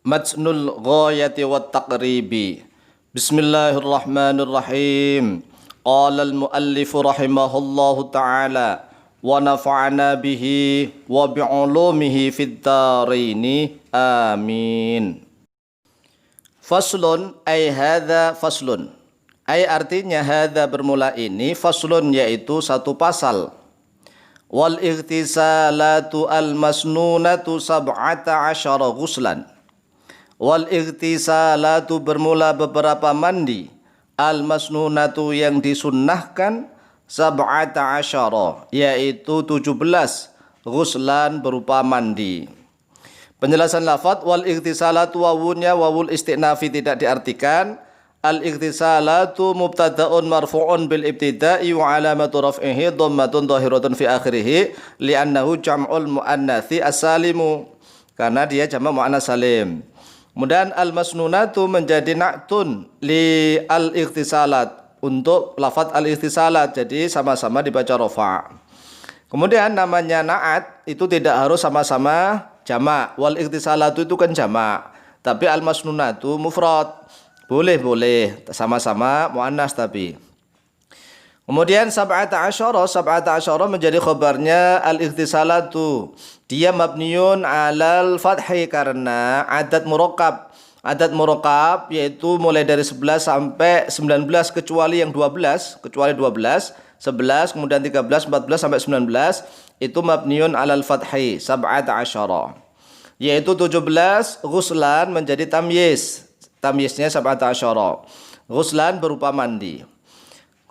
Matnul ghayati wat taqribi. Bismillahirrahmanirrahim. Qala al-muallif rahimahullahu ta'ala wa nafa'ana bihi wa bi'ulumihi fid dharaini amin. Faslun ay hadza faslun. Ay artinya hadza bermula ini, faslun yaitu satu pasal. Wal ightisalatu al-masnunatu sab'ata asyara ghuslan. Wal ightisalatu bermula beberapa mandi, al-masnunatu yang disunnahkan, sab'ata asyara yaitu 17 ghuslan berupa mandi. Penjelasan lafaz wal ightisalatu wawunya wawul isti'nafi tidak diartikan. Al-ightisalatu mubtada'un marfu'un bil ibtida'i wa alamatu raf'ihi dhammatun dhahiratun fi akhirih li'annahu jam'ul muannatsi as-salimu, karena dia jamak muannas salim. Kemudian al-masnunatu menjadi na'tun li al-ightisalat untuk lafaz al-ightisalat, jadi sama-sama dibaca rafa'. Kemudian namanya na'at itu tidak harus sama-sama jamak. Wal ightisalatu itu kan jamak, tapi al-masnunatu mufrad. Boleh sama-sama muannas tapi. Kemudian sab'ata asyara menjadi khabarnya al-ightisalatu. Dia mabniun alal fathi karena adat murakkab. Adat murakkab yaitu mulai dari 11 sampai 19 kecuali yang 12, 11, kemudian 13, 14 sampai 19 itu mabniun alal fathi sab'ata asyara. Yaitu 17 ghuslan menjadi tamyiz. Tamyiznya sab'ata asyara. Ghuslan berupa mandi.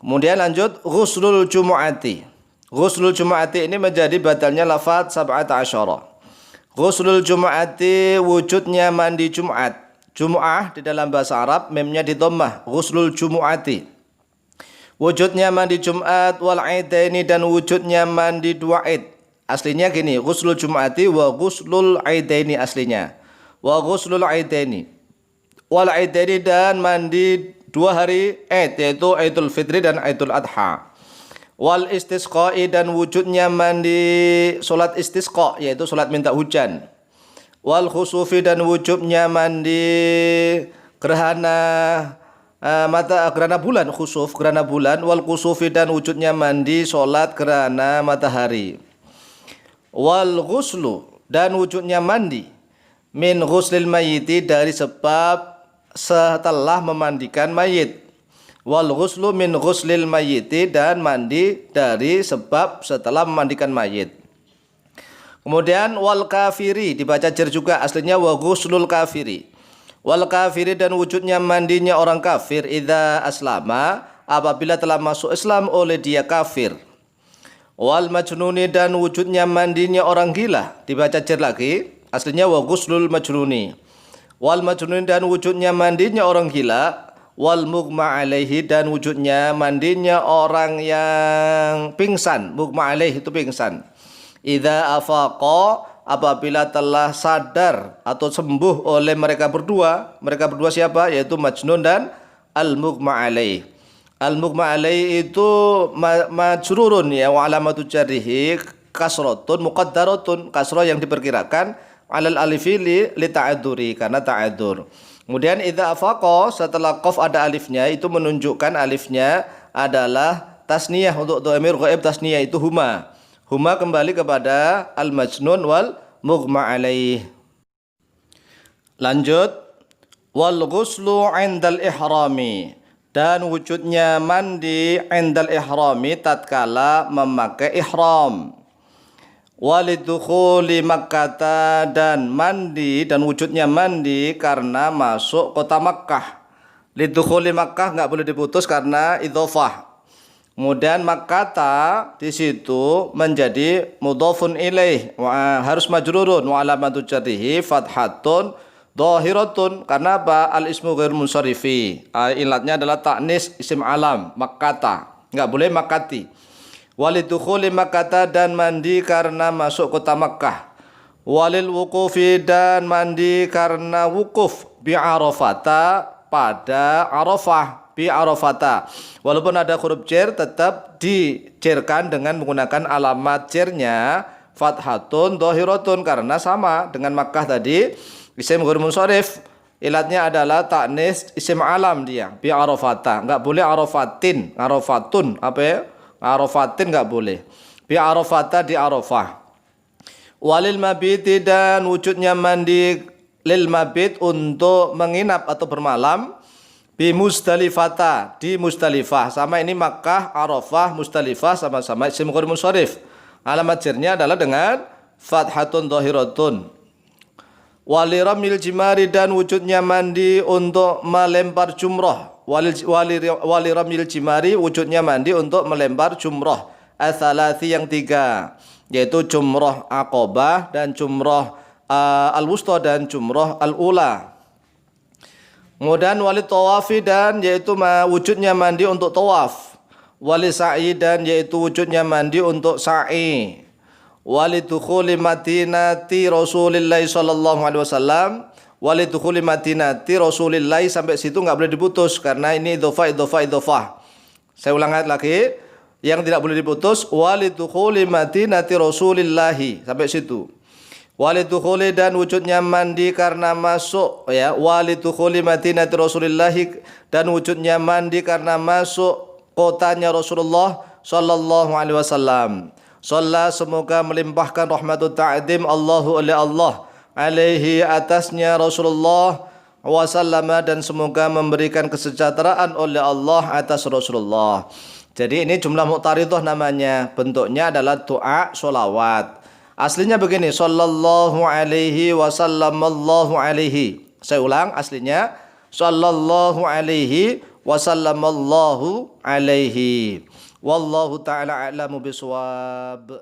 Kemudian lanjut ghuslul jumu'ati. Ghuslul jumu'ati ini menjadi badalnya lafaz sab'ata asyara. Ghuslul jumu'ati wujudnya mandi Jumat. Jumu'ah di dalam bahasa Arab memnya di dhammah. Ghuslul jumu'ati wujudnya mandi Jumat, wal aidaini dan wujudnya mandi dua id. Aslinya gini, ghuslul jumu'ati wa ghuslul aidaini aslinya. Wa ghuslul aidaini wal aidaini dan mandi dua hari Id, yaitu Idul Fitri dan Idul Adha. Wal istisqa'i dan wujudnya mandi solat istisqa, yaitu solat minta hujan. Wal khusufi dan wujudnya mandi gerhana gerhana bulan, khusuf gerhana bulan. Wal khusufi dan wujudnya mandi solat gerhana matahari. Wal ghuslu dan wujudnya mandi min ghuslil mayyiti dari sebab setelah memandikan mayit. Wal ghuslu min ghuslil mayyiti dan mandi dari sebab setelah memandikan mayit. Kemudian wal kafiri dibaca jar juga, aslinya wa ghuslul kafiri. Wal kafiri dan wujudnya mandinya orang kafir idza aslama apabila telah masuk Islam oleh dia kafir. Wal majnuni dan wujudnya mandinya orang gila, dibaca jar lagi, aslinya wa ghuslul majnuni. Wal majnun dan wujudnya mandinya orang gila. Wal mughma alaihi dan wujudnya mandinya orang yang pingsan. Mughma alaihi itu pingsan. Idza afaqa apabila telah sadar atau sembuh oleh mereka berdua. Mereka berdua siapa? Yaitu majnun dan al mughma alaihi. Al mughma alaihi itu majrurun ya, wa alamatu jarrihi kasratun muqaddaratun, kasrah yang diperkirakan alal alifi li ta'adzuri karena ta'adzur. Kemudian idza afaqa setelah qaf ada alifnya itu menunjukkan alifnya adalah tasniyah untuk dhamir ghaib, tasniyah itu huma. Huma kembali kepada al majnun wal mughma alaih. Lanjut wal ghuslu 'indal ihrami dan wujudnya mandi 'indal ihrami tatkala memakai ihram. Walidukhuli Makkah dan mandi dan wujudnya mandi karena masuk kota Makkah. Lidukhuli Makkah nggak boleh diputus karena idhofah. Kemudian Makkah di situ menjadi mudhofun ilaih, harus majrurun wa alamatu jarrihi fathatun dhahiratun karena apa? Al ismu ghair munsarifi. Ilatnya adalah ta'nis isim alam Makkah. Nggak boleh Makkati. Walidukhuli Makkah dan mandi karena masuk kota Makkah. Walil wukufi dan mandi karena wukuf bi Arafata pada Arafah, bi Arafata. Walaupun ada huruf jar tetap dijerkan dengan menggunakan alamat jarnya fathatun dhahiratun karena sama dengan Makkah tadi Isim ghair munsharif ilatnya adalah ta'nis isim alam dia, bi arafata. Enggak boleh arafatin, arafatun, apa ya? Arafatin enggak boleh. Bi arafata di Arafah. Walil mabiti dan wujudnya mandi lil mabit untuk menginap atau bermalam bi Musdalifata di Musdalifah. Sama ini Makkah, Arafah, Musdalifah sama-sama isim ghair munsharif. Alamat jarnya adalah dengan fathatun dhahiratun. Wali ramil jimari dan wujudnya mandi untuk melempar jumrah. Wali ramil jimari wujudnya mandi untuk melempar jumrah. Asalasi yang 3, yaitu jumrah Aqabah dan jumrah al-wusta dan jumrah al-ula. Kemudian wali tawafi dan yaitu wujudnya mandi untuk tawaf. Wali sa'i dan yaitu wujudnya mandi untuk sa'i. Walidukhuli madinati Rasulillah sallallahu alaihi wasallam. Walidukhuli madinati Rasulillah, sampai situ nggak boleh diputus karena ini idhofah. Saya ulang lagi, yang tidak boleh diputus walidukhuli madinati Rasulillah, sampai situ. Walidukhuli dan wujudnya mandi karena masuk, ya. Walidukhuli madinati Rasulillah dan wujudnya mandi karena masuk kotanya Rasulullah sallallahu alaihi wasallam. Shalla, semoga melimpahkan rahmatut ta'dim Allahu oleh Allah alaihi atasnya Rasulullah wasallama, dan semoga memberikan kesejahteraan oleh Allah atas Rasulullah. Jadi ini jumlah muqtaridah namanya, bentuknya adalah doa sholawat. Aslinya begini, sallallahu alaihi wasallamallahu alaihi. Saya ulang aslinya, sallallahu alaihi wasallamallahu alaihi. Wallahu ta'ala a'lamu biswab.